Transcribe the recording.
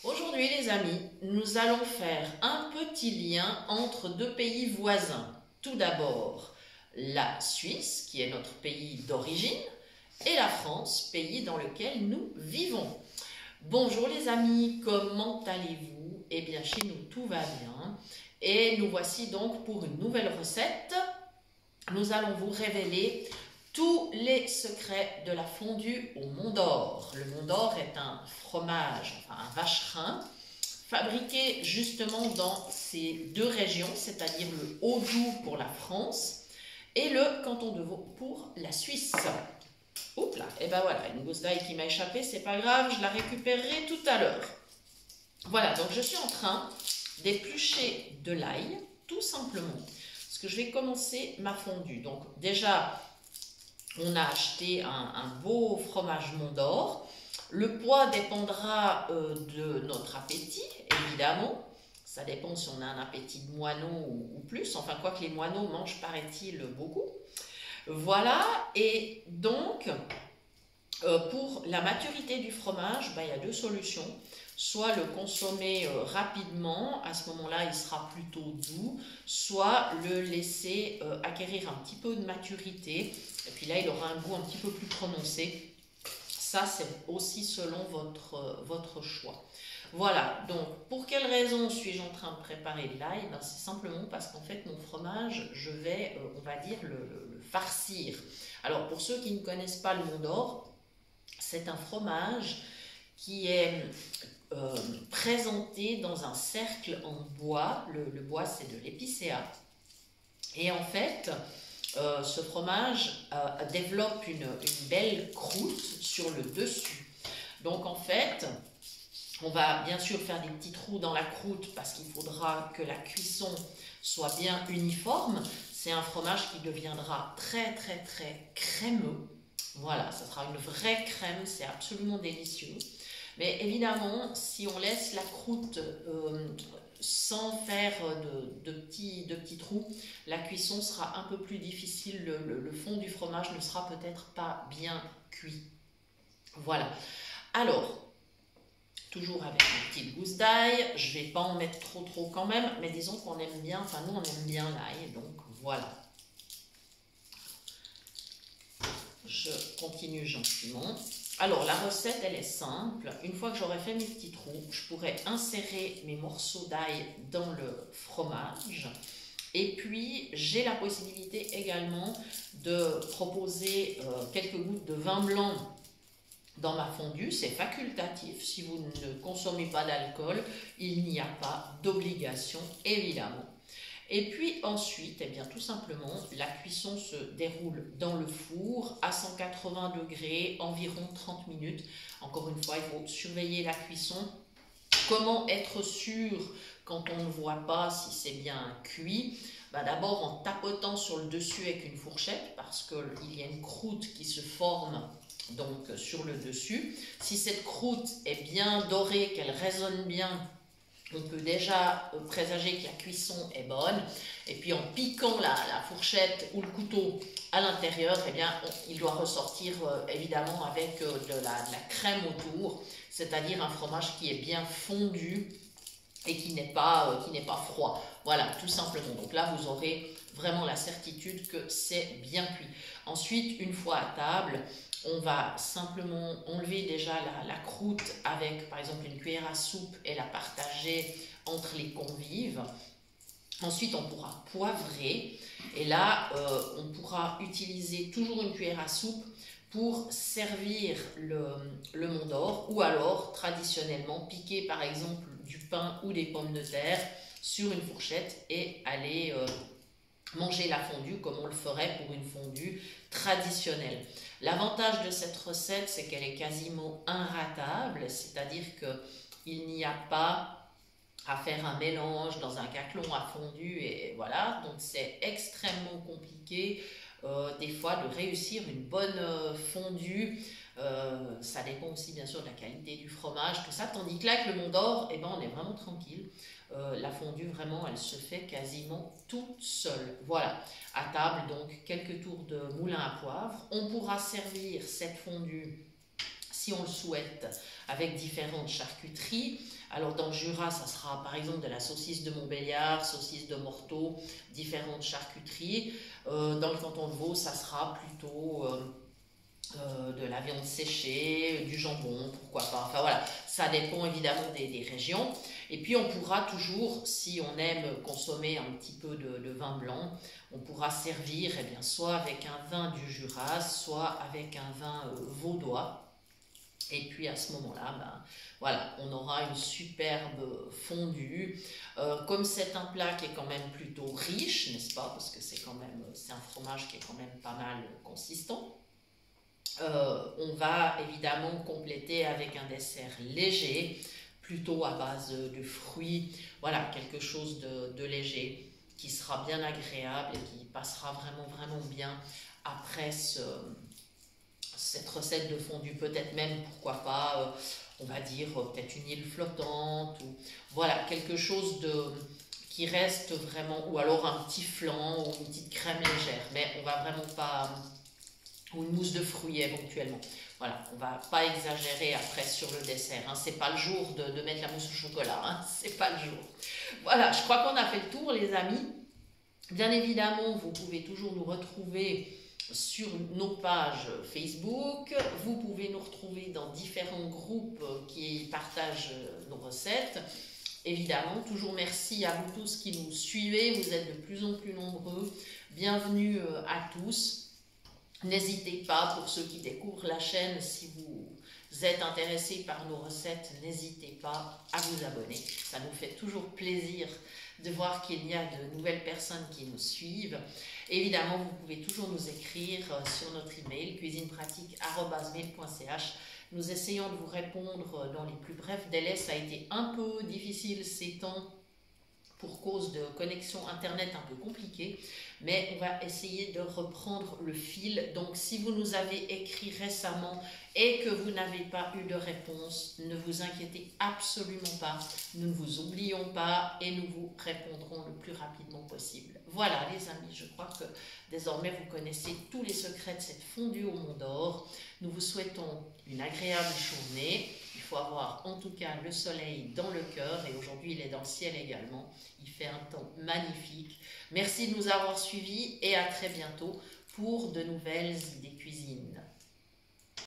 Aujourd'hui les amis, nous allons faire un petit lien entre deux pays voisins. Tout d'abord, la Suisse, qui est notre pays d'origine, et la France, pays dans lequel nous vivons. Bonjour les amis, comment allez-vous? Eh bien chez nous tout va bien. Et nous voici donc pour une nouvelle recette. Nous allons vous révéler tous les secrets de la fondue au Mont d'Or. Le Mont d'Or est un fromage, enfin un vacherin, fabriqué justement dans ces deux régions, c'est-à-dire le Haut-Doubs pour la France et le canton de Vaud pour la Suisse. Oups là, et ben voilà, une gousse d'ail qui m'a échappé, c'est pas grave, je la récupérerai tout à l'heure. Voilà, donc je suis en train d'éplucher de l'ail, tout simplement, parce que je vais commencer ma fondue. Donc déjà, on a acheté un beau fromage Mont d'Or. Le poids dépendra de notre appétit, évidemment. Ça dépend si on a un appétit de moineau ou plus. Enfin, quoi que les moineaux mangent, paraît-il, beaucoup. Voilà, et donc, pour la maturité du fromage, il y a deux solutions. Soit le consommer rapidement, à ce moment-là il sera plutôt doux, soit le laisser acquérir un petit peu de maturité, et puis là il aura un goût un petit peu plus prononcé. Ça c'est aussi selon votre choix. Voilà, donc pour quelle raison suis-je en train de préparer de l'ail? C'est simplement parce qu'en fait mon fromage, je vais, on va dire, le farcir. Alors pour ceux qui ne connaissent pas le Mont d'Or, c'est un fromage qui est présenté dans un cercle en bois. Le bois, c'est de l'épicéa. Et en fait, ce fromage développe une belle croûte sur le dessus. Donc en fait, on va bien sûr faire des petits trous dans la croûte parce qu'il faudra que la cuisson soit bien uniforme. C'est un fromage qui deviendra très très très crémeux. Voilà, ça sera une vraie crème, c'est absolument délicieux. Mais évidemment, si on laisse la croûte sans faire de petits trous, la cuisson sera un peu plus difficile. Le fond du fromage ne sera peut-être pas bien cuit. Voilà. Alors, toujours avec une petite gousse d'ail. Je ne vais pas en mettre trop quand même, mais disons qu'on aime bien, enfin nous on aime bien l'ail, donc voilà. Je continue gentiment. Alors la recette elle est simple. Une fois que j'aurai fait mes petits trous, je pourrai insérer mes morceaux d'ail dans le fromage. Et puis j'ai la possibilité également de proposer quelques gouttes de vin blanc dans ma fondue. C'est facultatif. Si vous ne consommez pas d'alcool, il n'y a pas d'obligation évidemment. Et puis ensuite, tout simplement, la cuisson se déroule dans le four à 180 degrés, environ 30 minutes. Encore une fois, il faut surveiller la cuisson. Comment être sûr quand on ne voit pas si c'est bien cuit? D'abord en tapotant sur le dessus avec une fourchette parce qu'il y a une croûte qui se forme donc sur le dessus. Si cette croûte est bien dorée, qu'elle résonne bien, on peut déjà présager que la cuisson est bonne. Et puis en piquant la fourchette ou le couteau à l'intérieur, il doit ressortir évidemment avec de la crème autour, c'est-à-dire un fromage qui est bien fondu et qui n'est pas froid. Voilà, tout simplement. Donc là, vous aurez vraiment la certitude que c'est bien cuit. Ensuite, une fois à table, on va simplement enlever déjà la croûte avec par exemple une cuillère à soupe et la partager entre les convives. Ensuite on pourra poivrer et là on pourra utiliser toujours une cuillère à soupe pour servir le Mont d'Or, ou alors traditionnellement piquer par exemple du pain ou des pommes de terre sur une fourchette et aller manger la fondue comme on le ferait pour une fondue traditionnelle. L'avantage de cette recette, c'est qu'elle est quasiment inratable, c'est-à-dire qu'il n'y a pas à faire un mélange dans un caclon à fondu et voilà, donc c'est extrêmement compliqué des fois de réussir une bonne fondue. Ça dépend aussi bien sûr de la qualité du fromage, tout ça, tandis que là avec le Mont d'Or, on est vraiment tranquille. La fondue vraiment elle se fait quasiment toute seule. Voilà, à table donc quelques tours de moulin à poivre. On pourra servir cette fondue si on le souhaite, avec différentes charcuteries. Alors dans le Jura, ça sera par exemple de la saucisse de Montbéliard, saucisse de Morteau, différentes charcuteries. Dans le canton de Vaud, ça sera plutôt de la viande séchée, du jambon, pourquoi pas. Enfin voilà, ça dépend évidemment des régions. Et puis on pourra toujours, si on aime consommer un petit peu de vin blanc, on pourra servir eh bien, soit avec un vin du Jura, soit avec un vin vaudois. Et puis à ce moment-là, ben, voilà, on aura une superbe fondue. Comme c'est un plat qui est quand même plutôt riche, n'est-ce pas? Parce que c'est un fromage qui est quand même pas mal consistant. On va évidemment compléter avec un dessert léger, plutôt à base de fruits. Voilà, quelque chose de léger qui sera bien agréable et qui passera vraiment bien après cette recette de fondue. Peut-être même, pourquoi pas, on va dire peut-être une île flottante, ou voilà, quelque chose qui reste vraiment, ou alors un petit flan ou une petite crème légère, mais on va vraiment pas, ou une mousse de fruits éventuellement. Voilà, on va pas exagérer après sur le dessert, hein. C'est pas le jour de mettre la mousse au chocolat, hein. C'est pas le jour. Voilà, je crois qu'on a fait le tour, les amis. Bien évidemment, vous pouvez toujours nous retrouver sur nos pages Facebook. Vous pouvez nous retrouver dans différents groupes qui partagent nos recettes. Évidemment, toujours merci à vous tous qui nous suivez. Vous êtes de plus en plus nombreux. Bienvenue à tous. N'hésitez pas, pour ceux qui découvrent la chaîne, si vous êtes intéressés par nos recettes, n'hésitez pas à vous abonner. Ça nous fait toujours plaisir de voir qu'il y a de nouvelles personnes qui nous suivent. Évidemment, vous pouvez toujours nous écrire sur notre email cuisinepratique@mail.ch. Nous essayons de vous répondre dans les plus brefs délais. Ça a été un peu difficile ces temps pour cause de connexion internet un peu compliquée, mais on va essayer de reprendre le fil. Donc si vous nous avez écrit récemment et que vous n'avez pas eu de réponse, ne vous inquiétez absolument pas, nous ne vous oublions pas et nous vous répondrons le plus rapidement possible. Voilà les amis, je crois que désormais vous connaissez tous les secrets de cette fondue au Mont d'Or. Nous vous souhaitons une agréable journée. Il faut avoir en tout cas le soleil dans le cœur, et aujourd'hui il est dans le ciel également. Il fait un temps magnifique. Merci de nous avoir suivis et à très bientôt pour de nouvelles idées cuisine.